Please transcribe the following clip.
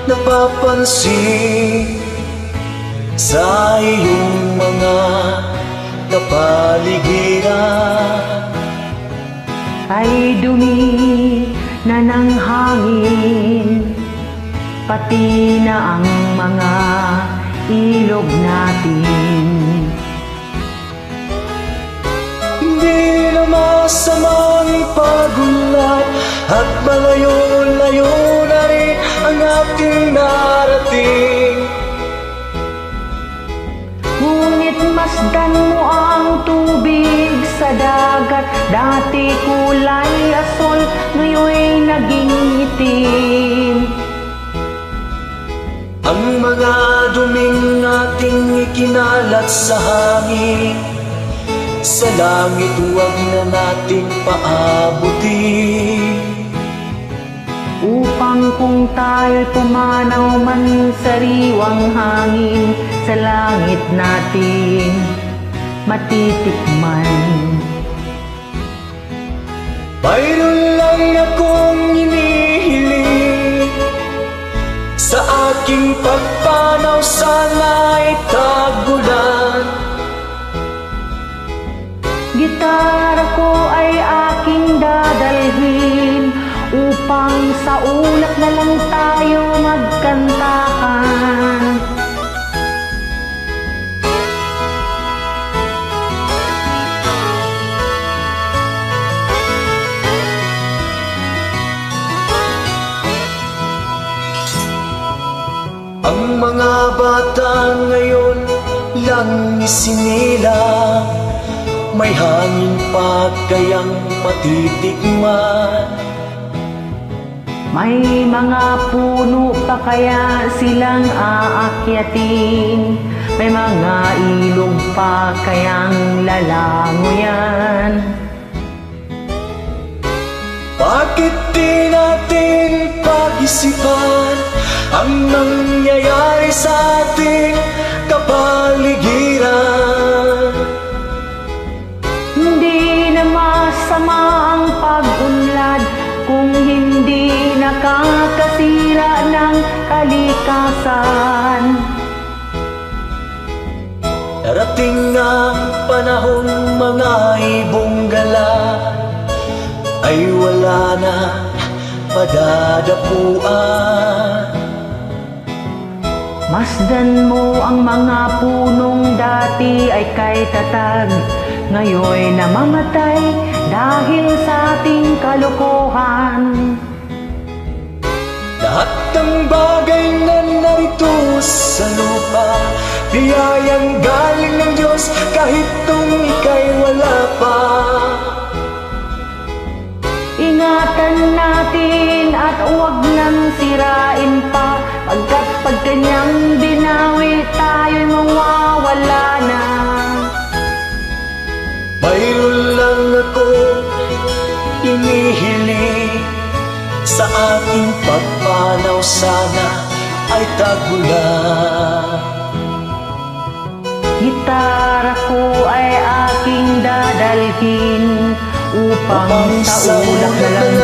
napapansin sa iyong mga kapaligiran. Ay dumi na ng hangin, pati na ang mga ilog natin. Hindi na masamang ipagulat at malayo-layo na rin ang ating narating. Ngunit masdan mo ang tubig sa dagat. Dati kulay asul, ngayon'y naging itim. Ang mga duming ating ikinalat sa hangin, sa langit huwag na nating paabutin. Upang kung tayo'y pumanaw man sariwang hangin, sa langit natin matitikman. Mayroon lang akong inihiling, sa aking pagpanaw sana'y tagulan. Gitara ko ay aking dadalhin, upang sa ulap na lang tayo magkantahan. Ang mga bata ngayon lang isinilang, may hangin pa kayang matitikman. May mga puno pa kaya silang aakyatin, may mga ilog pa kayang lalangoyan. Bakit di natin pag-isipan ang nangyayari sa ating kapaligiran? Hindi na masama ang pag-unlad kung hindi nakakasira ng kalikasan. Darating ang panahon mga ibong gala ay wala na padadapuan. Masdan mo ang mga punong dati ay kay tatag, ngayon namamatay dahil sa ating kalokohan. Lahat ng bagay na narito sa lupa, biyayang galing ng Diyos kahit nung ika'y wala pa. Ingatan natin at huwag nang sirain pa, pagkat pag kanyang binawi tayo'y mawawala na. Mayroon lang ako inihiling, sa aking pagpanaw sana ay tagulan. Gitara ko ay aking dadalhin, upang sa ulap na lang